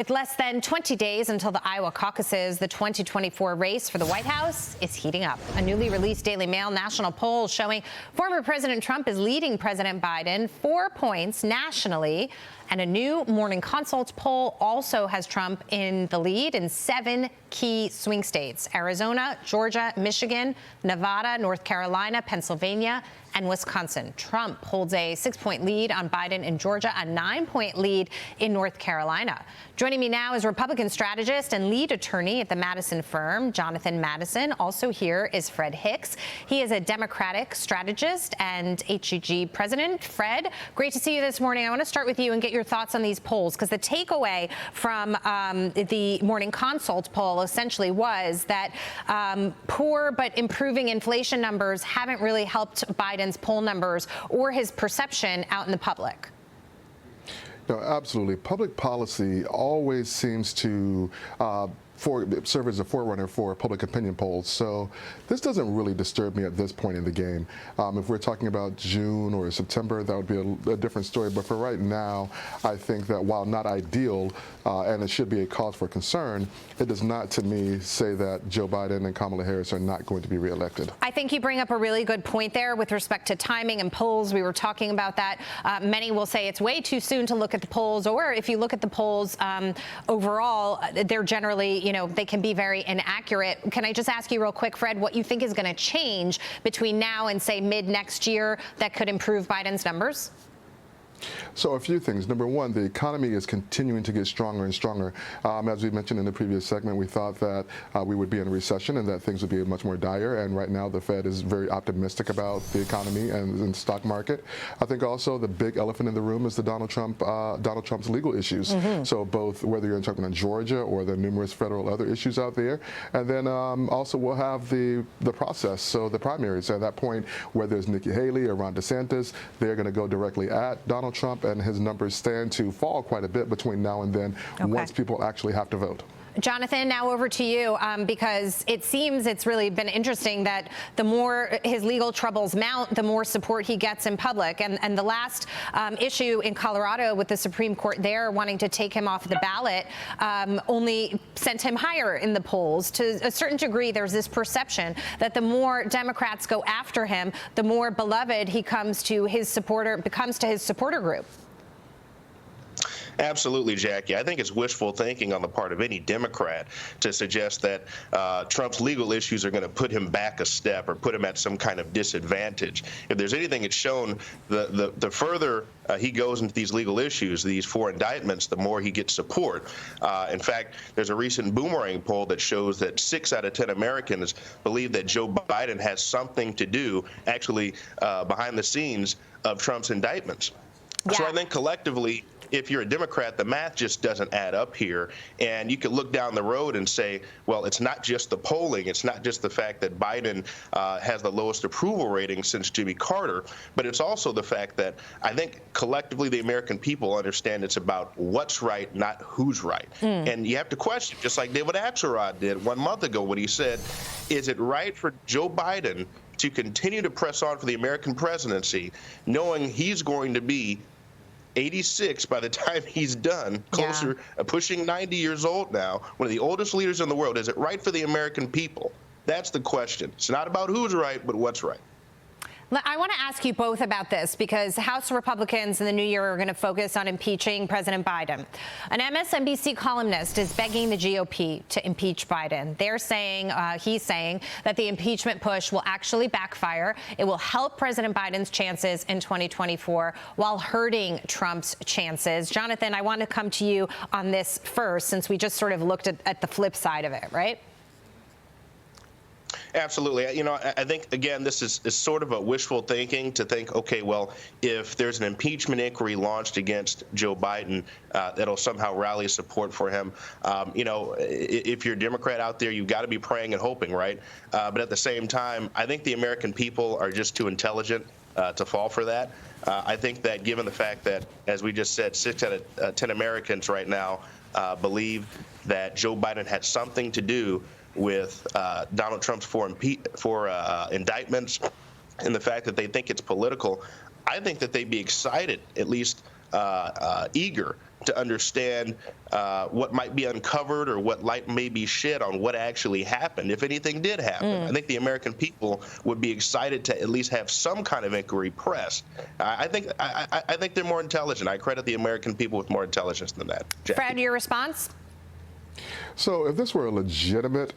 With less than 20 days until the Iowa caucuses, the 2024 race for the White House is heating up. A newly released Daily Mail national poll showing former President Trump is leading President Biden 4 points nationally. And a new Morning Consult poll also has Trump in the lead in 7 key swing states: Arizona, Georgia, Michigan, Nevada, North Carolina, Pennsylvania, and Wisconsin. Trump holds a 6-point lead on Biden in Georgia, a 9-point lead in North Carolina. Joining me now is Republican strategist and lead attorney at the Madison firm, Jonathan Madison. Also here is Fred Hicks. He is a Democratic strategist and HEG president. Fred, great to see you this morning. I want to start with you and get your thoughts on these polls, because the takeaway from the Morning Consult poll essentially was that poor but improving inflation numbers haven't really helped Biden's poll numbers or his perception out in the public. No, absolutely. Public policy always seems to serve as a forerunner for public opinion polls. So this doesn't really disturb me at this point in the game. If we're talking about June or September, that would be a different story. But for right now, I think that while not ideal, and it should be a cause for concern, it does not, to me, say that Joe Biden and Kamala Harris are not going to be reelected. I think you bring up a really good point there with respect to timing and polls. We were talking about that. Many will say it's way too soon to look at the polls, or if you look at the polls overall, they're generally, they can be very inaccurate. Can I just ask you real quick, Fred, what you think is going to change between now and, say, mid next year that could improve Biden's numbers? So a few things. Number one, the economy is continuing to get stronger and stronger. As we mentioned in the previous segment, we thought that we would be in a recession and that things would be much more dire. And right now, the Fed is very optimistic about the economy and the stock market. I think also the big elephant in the room is the Donald Trump's legal issues. So both whether you're talking about Georgia or the numerous federal other issues out there, and then also we'll have the process. So the primaries at that point, whether it's Nikki Haley or Ron DeSantis, they're going to go directly at Donald Trump, and his numbers stand to fall quite a bit between now and then once people actually have to vote. Jonathan, now over to you, because it seems it's really been interesting that the more his legal troubles mount, the more support he gets in public. And the last issue in Colorado with the Supreme Court there wanting to take him off the ballot only sent him higher in the polls. To a certain degree, there's this perception that the more Democrats go after him, the more beloved he becomes to his supporter group. Absolutely, Jackie. I think it's wishful thinking on the part of any Democrat to suggest that Trump's legal issues are going to put him back a step or put him at some kind of disadvantage. If there's anything it's shown, the further he goes into these legal issues, these 4 indictments, the more he gets support. In fact, there's a recent Boomerang poll that shows that 6 out of 10 Americans believe that Joe Biden has something to do, actually, behind the scenes of Trump's indictments. Yeah. So I think collectively, if you're a Democrat, the math just doesn't add up here. And you could look down the road and say, well, it's not just the polling. It's not just the fact that Biden has the lowest approval rating since Jimmy Carter, but it's also the fact that I think collectively the American people understand it's about what's right, not who's right. And you have to question, just like David Axelrod did 1 month ago when he said, is it right for Joe Biden to continue to press on for the American presidency, knowing he's going to be 86 by the time he's done, closer, pushing 90 years old now, one of the oldest leaders in the world. Is it right for the American people? That's the question. It's not about who's right, but what's right. I want to ask you both about this, because House Republicans in the new year are going to focus on impeaching President Biden. An MSNBC columnist is begging the GOP to impeach Biden. He's saying that the impeachment push will actually backfire. It will help President Biden's chances in 2024 while hurting Trump's chances. Jonathan, I want to come to you on this first, since we just sort of looked at the flip side of it, right? Absolutely. I think, again, this is sort of a wishful thinking to think, okay, well, if there's an impeachment inquiry launched against Joe Biden, that'll somehow rally support for him. If you're a Democrat out there, you've got to be praying and hoping, right? But at the same time, I think the American people are just too intelligent to fall for that. I think that given the fact that, as we just said, 6 out of 10 Americans right now believe that Joe Biden had something to do with Donald Trump's four indictments, and the fact that they think it's political, I think that they'd be excited, at least eager to understand what might be uncovered or what light may be shed on what actually happened, if anything did happen. I think the American people would be excited to at least have some kind of inquiry press. I think they're more intelligent. I credit the American people with more intelligence than that. Jackie. Fred, your response? So if this were a legitimate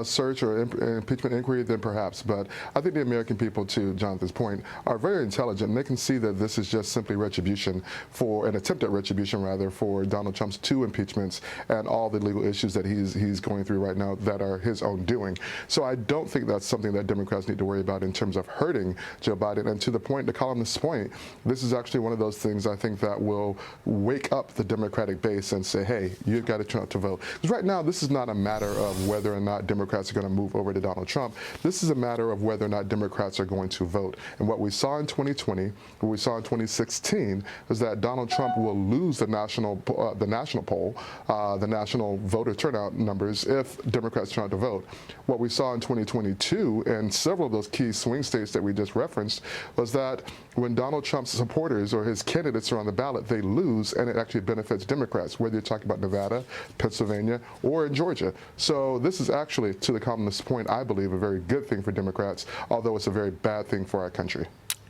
search or impeachment inquiry, then perhaps. But I think the American people, to Jonathan's point, are very intelligent. And they can see that this is just simply retribution for an attempt at retribution, rather, for Donald Trump's 2 impeachments and all the legal issues that he's going through right now that are his own doing. So I don't think that's something that Democrats need to worry about in terms of hurting Joe Biden. And to the point, the columnist's point, this is actually one of those things I think that will wake up the Democratic base and say, hey, you've got to turn out to vote. Because right now, this is not a matter of whether or not Democrats are going to move over to Donald Trump. This is a matter of whether or not Democrats are going to vote. And what we saw in 2020, what we saw in 2016, is that Donald Trump will lose the national poll, the national voter turnout numbers if Democrats turn out to vote. What we saw in 2022 and several of those key swing states that we just referenced was that when Donald Trump's supporters or his candidates are on the ballot, they lose, and it actually benefits Democrats, whether you're talking about Nevada, Pennsylvania, or in Georgia. So this is actually, to the columnist's point, I believe, a very good thing for Democrats, although it's a very bad thing for our country.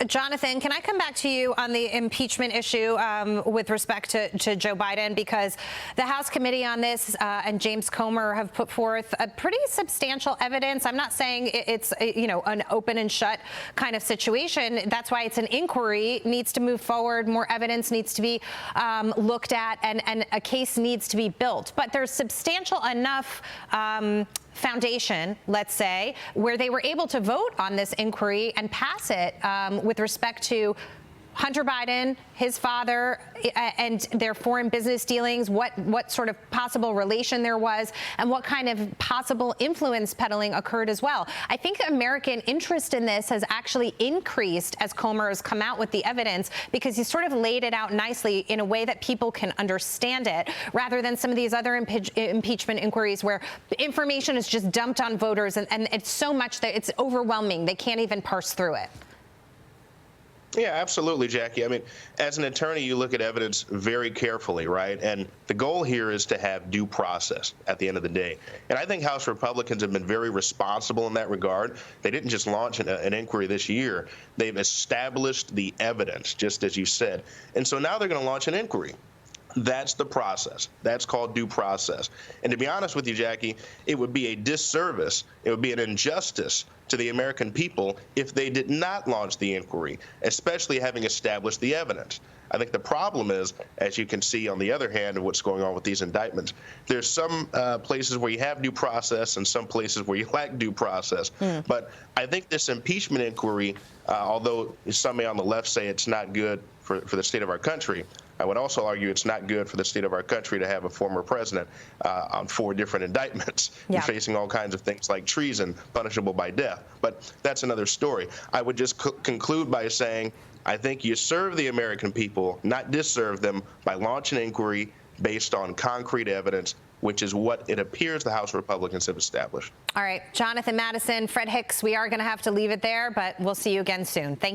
Jonathan, can I come back to you on the impeachment issue with respect to Joe Biden? Because the House Committee on this and James Comer have put forth a pretty substantial evidence. I'm not saying it's an open and shut kind of situation. That's why it's an inquiry. It needs to move forward. More evidence needs to be looked at, and a case needs to be built. But there's substantial enough foundation, let's say, where they were able to vote on this inquiry and pass it with respect to Hunter Biden, his father, and their foreign business dealings, what sort of possible relation there was, and what kind of possible influence peddling occurred as well. I think American interest in this has actually increased as Comer has come out with the evidence, because he sort of laid it out nicely in a way that people can understand it, rather than some of these other impeachment inquiries where information is just dumped on voters, and it's so much that it's overwhelming. They can't even parse through it. Yeah, absolutely, Jackie. I mean, as an attorney, you look at evidence very carefully, right? And the goal here is to have due process at the end of the day. And I think House Republicans have been very responsible in that regard. They didn't just launch an inquiry this year. They've established the evidence, just as you said. And so now they're going to launch an inquiry. That's the process. That's called due process. And to be honest with you, Jackie, it would be a disservice, it would be an injustice to the American people if they did not launch the inquiry, especially having established the evidence. I think the problem is, as you can see on the other hand of what's going on with these indictments, there's some places where you have due process and some places where you lack due process. But I think this impeachment inquiry, although some may on the left say it's not good for the state of our country, I would also argue it's not good for the state of our country to have a former president on 4 different indictments and facing all kinds of things like treason, punishable by death. But that's another story. I would just conclude by saying I think you serve the American people, not disserve them, by launching an inquiry based on concrete evidence, which is what it appears the House Republicans have established. All right, Jonathan Madison, Fred Hicks, we are going to have to leave it there, but we'll see you again soon. Thank you.